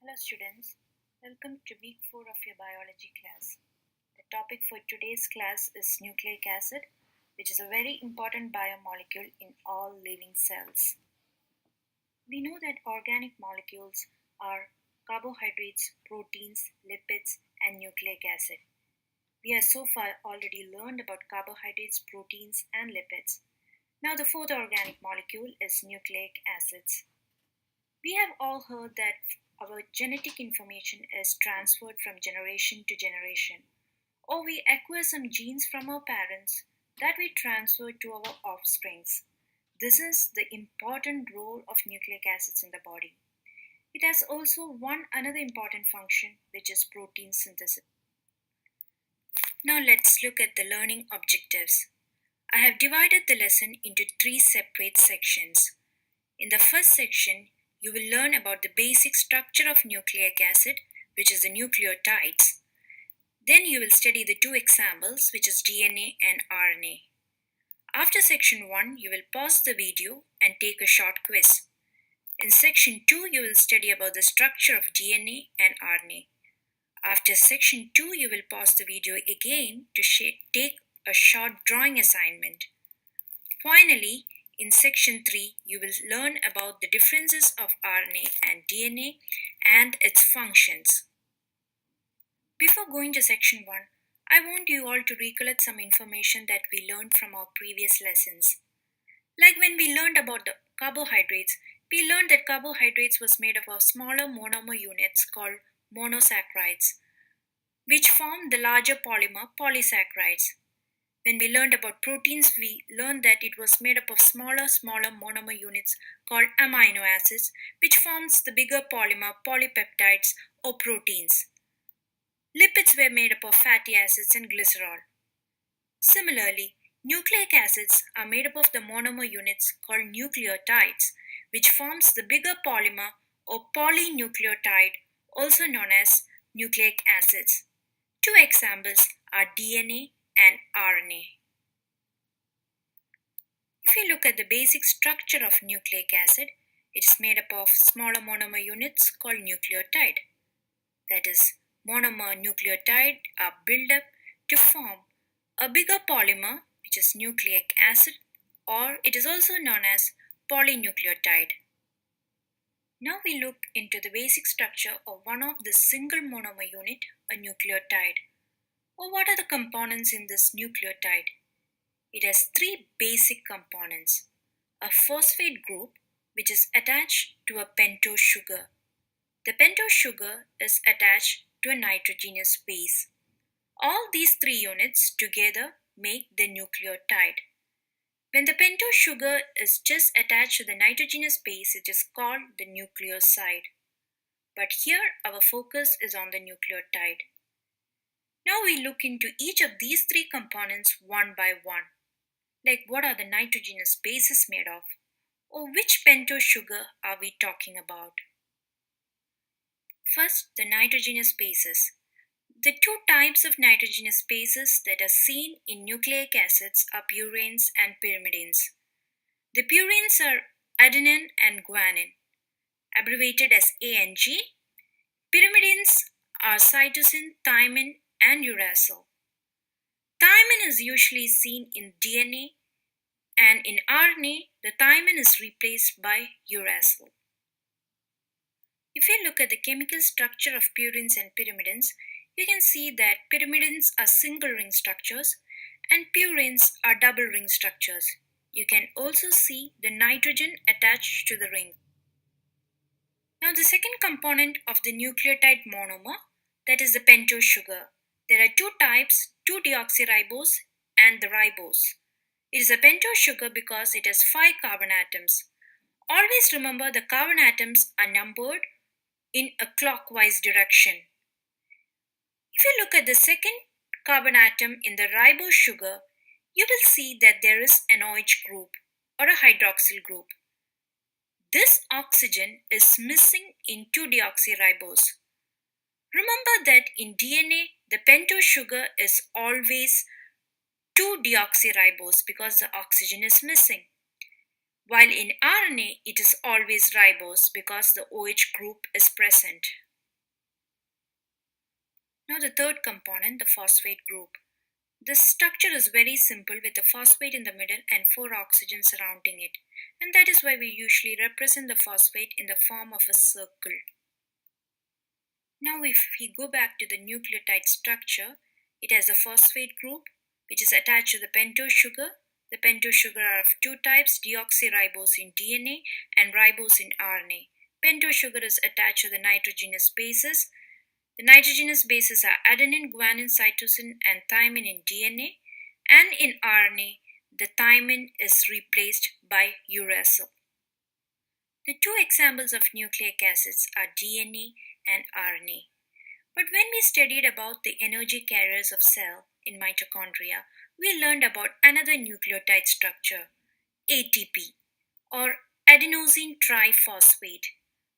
Hello students, welcome to week 4 of your biology class. The topic for today's class is nucleic acid, which is a very important biomolecule in all living cells. We know that organic molecules are carbohydrates, proteins, lipids, and nucleic acid. We have so far already learned about carbohydrates, proteins, and lipids. Now the fourth organic molecule is nucleic acids. We have all heard that our genetic information is transferred from generation to generation, or we acquire some genes from our parents that we transfer to our offsprings. This is the important role of nucleic acids in the body. It has also one another important function, which is protein synthesis. Now let's look at the learning objectives. I have divided the lesson into three separate sections. In the first section, you will learn about the basic structure of nucleic acid, which is the nucleotides. Then you will study the two examples, which is DNA and RNA. After section 1, you will pause the video and take a short quiz. In section 2, you will study about the structure of DNA and RNA. After section 2, you will pause the video again to take a short drawing assignment. Finally, in section 3, you will learn about the differences of RNA and DNA and its functions. Before going to section 1, I want you all to recollect some information that we learned from our previous lessons. Like when we learned about the carbohydrates, we learned that carbohydrates was made up of smaller monomer units called monosaccharides, which form the larger polymer polysaccharides. When we learned about proteins, we learned that it was made up of smaller monomer units called amino acids, which forms the bigger polymer polypeptides or proteins. Lipids were made up of fatty acids and glycerol. Similarly, nucleic acids are made up of the monomer units called nucleotides, which forms the bigger polymer or polynucleotide, also known as nucleic acids. Two examples are DNA and RNA. If you look at the basic structure of nucleic acid, it is made up of smaller monomer units called nucleotide. That is, monomer nucleotide are built up to form a bigger polymer, which is nucleic acid, or it is also known as polynucleotide. Now we look into the basic structure of one of the single monomer unit, a nucleotide. Or what are the components in this nucleotide? It has three basic components. A phosphate group, which is attached to a pentose sugar. The pentose sugar is attached to a nitrogenous base. All these three units together make the nucleotide. When the pentose sugar is just attached to the nitrogenous base, it is called the nucleoside. But here our focus is on the nucleotide. Now we look into each of these three components one by one. Like what are the nitrogenous bases made of? Or which pentose sugar are we talking about? First, the nitrogenous bases. The two types of nitrogenous bases that are seen in nucleic acids are purines and pyrimidines. The purines are adenine and guanine, abbreviated as A and G. Pyrimidines are cytosine, thymine, and uracil. Thymine is usually seen in DNA, and in RNA, the thymine is replaced by uracil. If you look at the chemical structure of purines and pyrimidines, you can see that pyrimidines are single ring structures and purines are double ring structures. You can also see the nitrogen attached to the ring. Now the second component of the nucleotide monomer, that is the pentose sugar. There are two types, 2-deoxyribose and the ribose. It is a pentose sugar because it has 5 carbon atoms. Always remember the carbon atoms are numbered in a clockwise direction. If you look at the second carbon atom in the ribose sugar, you will see that there is an OH group or a hydroxyl group. This oxygen is missing in 2-deoxyribose. Remember that in DNA, the pentose sugar is always 2-deoxyribose because the oxygen is missing. While in RNA, it is always ribose because the OH group is present. Now the third component, the phosphate group. The structure is very simple with the phosphate in the middle and 4 oxygens surrounding it. And that is why we usually represent the phosphate in the form of a circle. Now if we go back to the nucleotide structure, it has a phosphate group which is attached to the pentose sugar. The pentose sugar are of two types, deoxyribose in DNA and ribose in RNA. Pentose sugar is attached to the nitrogenous bases. The nitrogenous bases are adenine, guanine, cytosine, and thymine in DNA, and in RNA, the thymine is replaced by uracil. The two examples of nucleic acids are DNA and RNA. But when we studied about the energy carriers of cell in mitochondria, we learned about another nucleotide structure, ATP, or adenosine triphosphate.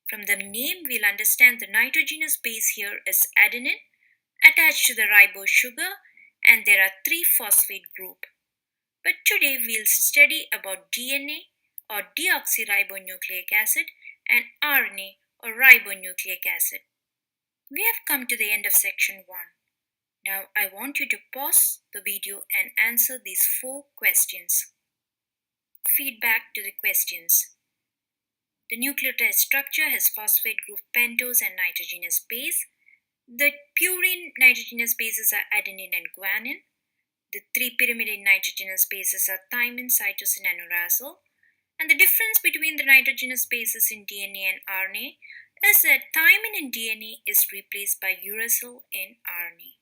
From the name, we'll understand the nitrogenous base here is adenine attached to the ribose sugar, and there are 3 phosphate group. But today we'll study about DNA or deoxyribonucleic acid and RNA or ribonucleic acid. We have come to the end of section 1. Now I want you to pause the video and answer these 4 questions. Feedback to the questions. The nucleotide structure has phosphate group pentose and nitrogenous base. The purine nitrogenous bases are adenine and guanine. The 3-pyrimidine nitrogenous bases are thymine, cytosine, and uracil. And the difference between the nitrogenous bases in DNA and RNA is that thymine in DNA is replaced by uracil in RNA.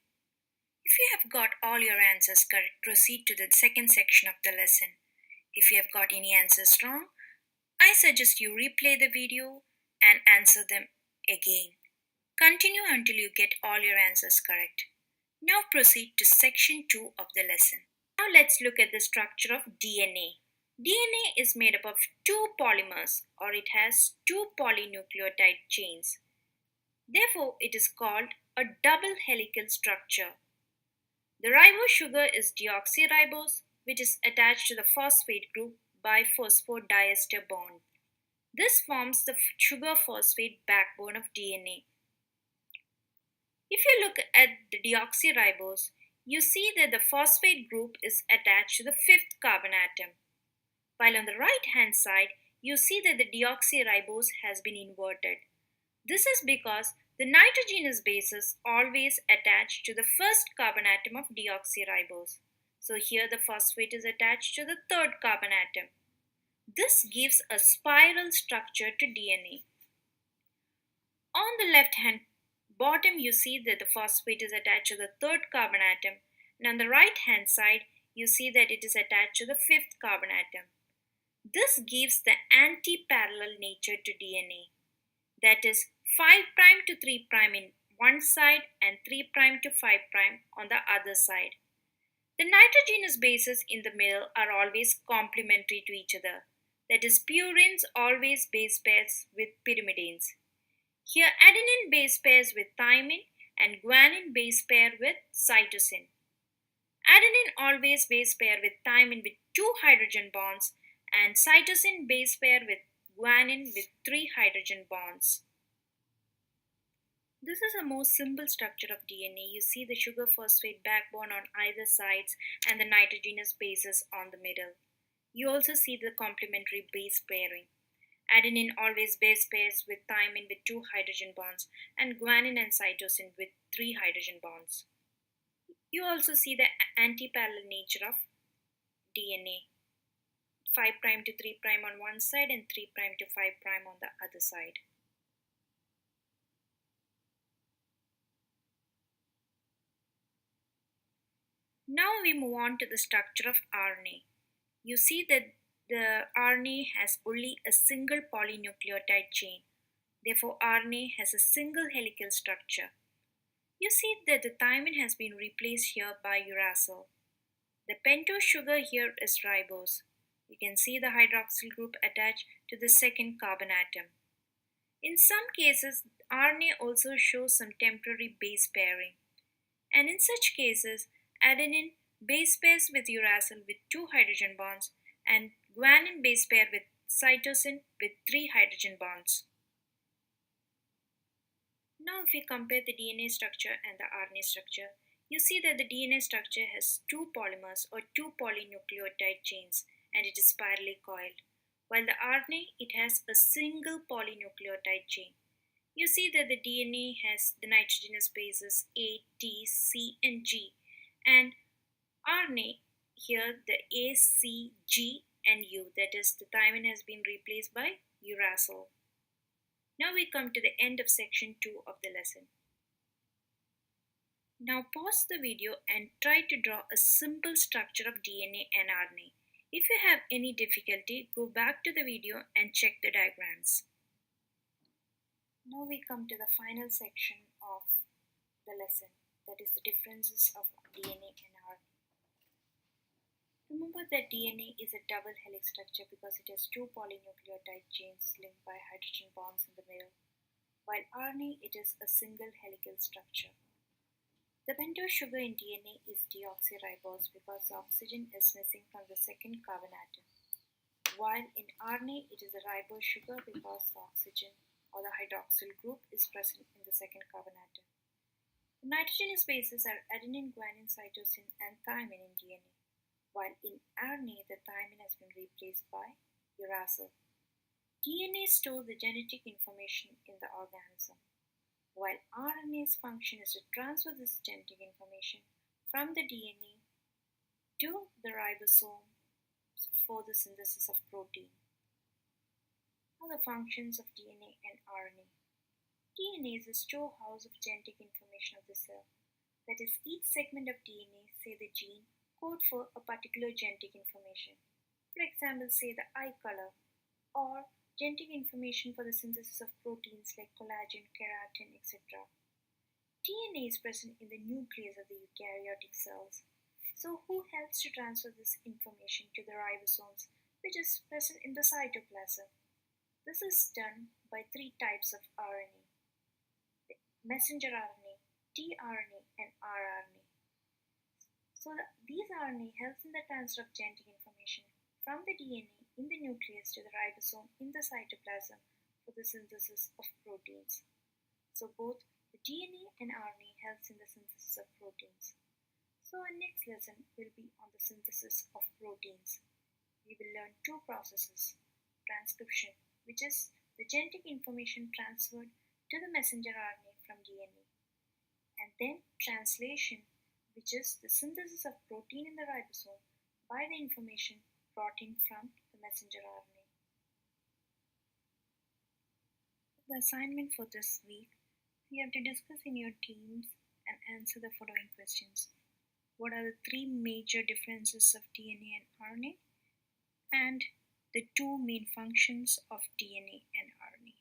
If you have got all your answers correct, proceed to the second section of the lesson. If you have got any answers wrong, I suggest you replay the video and answer them again. Continue until you get all your answers correct. Now proceed to section 2 of the lesson. Now let's look at the structure of DNA. DNA is made up of 2 polymers, or it has 2 polynucleotide chains. Therefore, it is called a double helical structure. The ribose sugar is deoxyribose, which is attached to the phosphate group by phosphodiester bond. This forms the sugar phosphate backbone of DNA. If you look at the deoxyribose, you see that the phosphate group is attached to the 5th carbon atom. While on the right hand side, you see that the deoxyribose has been inverted. This is because the nitrogenous bases always attach to the 1st carbon atom of deoxyribose. So here the phosphate is attached to the 3rd carbon atom. This gives a spiral structure to DNA. On the left hand bottom, you see that the phosphate is attached to the 3rd carbon atom, and on the right hand side, you see that it is attached to the 5th carbon atom. This gives the anti-parallel nature to DNA. That is 5' to 3' in one side and 3' to 5' on the other side. The nitrogenous bases in the middle are always complementary to each other. That is, purines always base pairs with pyrimidines. Here adenine base pairs with thymine and guanine base pair with cytosine. Adenine always base pair with thymine with 2 hydrogen bonds and cytosine base pair with guanine with 3 hydrogen bonds. This is a more simple structure of DNA. You see the sugar phosphate backbone on either sides and the nitrogenous bases on the middle. You also see the complementary base pairing. Adenine always base pairs with thymine with 2 hydrogen bonds and guanine and cytosine with 3 hydrogen bonds. You also see the anti-parallel nature of DNA. 5' to 3' on one side and 3' to 5' on the other side. Now we move on to the structure of RNA. You see that the RNA has only a single polynucleotide chain. Therefore, RNA has a single helical structure. You see that the thymine has been replaced here by uracil. The pentose sugar here is ribose. You can see the hydroxyl group attached to the 2nd carbon atom. In some cases, RNA also shows some temporary base pairing. And in such cases, adenine base pairs with uracil with 2 hydrogen bonds and guanine base pair with cytosine with 3 hydrogen bonds. Now if we compare the DNA structure and the RNA structure, you see that the DNA structure has two polymers or two polynucleotide chains and it is spirally coiled, while the RNA it has a single polynucleotide chain. You see that the DNA has the nitrogenous bases A, T, C, and G, and RNA here the A, C, G, and U, that is, the thymine has been replaced by uracil. Now we come to the end of section 2 of the lesson. Now pause the video and try to draw a simple structure of DNA and RNA. If you have any difficulty, go back to the video and check the diagrams. Now we come to the final section of the lesson, that is the differences of DNA and RNA. Remember that DNA is a double helix structure because it has two polynucleotide chains linked by hydrogen bonds in the middle, while RNA it is a single helical structure. The pentose sugar in DNA is deoxyribose because the oxygen is missing from the second carbon atom, while in RNA it is a ribose sugar because the oxygen or the hydroxyl group is present in the second carbon atom. The nitrogenous bases are adenine, guanine, cytosine, and thymine in DNA, while in RNA the thymine has been replaced by uracil. DNA stores the genetic information in the organism, while RNA's function is to transfer this genetic information from the DNA to the ribosome for the synthesis of protein. Now the functions of DNA and RNA. DNA is a storehouse of genetic information of the cell. That is, each segment of DNA, say the gene, code for a particular genetic information. For example, say the eye color, or genetic information for the synthesis of proteins like collagen, keratin, etc. DNA is present in the nucleus of the eukaryotic cells. So who helps to transfer this information to the ribosomes, which is present in the cytoplasm? This is done by three types of RNA: the messenger RNA, tRNA, and rRNA. So these RNA helps in the transfer of genetic information from the DNA in the nucleus to the ribosome in the cytoplasm for the synthesis of proteins. So both the DNA and RNA helps in the synthesis of proteins. So our next lesson will be on the synthesis of proteins. We will learn two processes: transcription, which is the genetic information transferred to the messenger RNA from DNA, and then translation, which is the synthesis of protein in the ribosome by the information brought in from the messenger RNA. The assignment for this week, you have to discuss in your teams and answer the following questions. What are the three major differences of DNA and RNA? And the two main functions of DNA and RNA.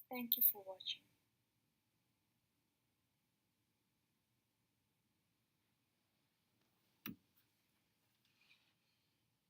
Thank you for watching.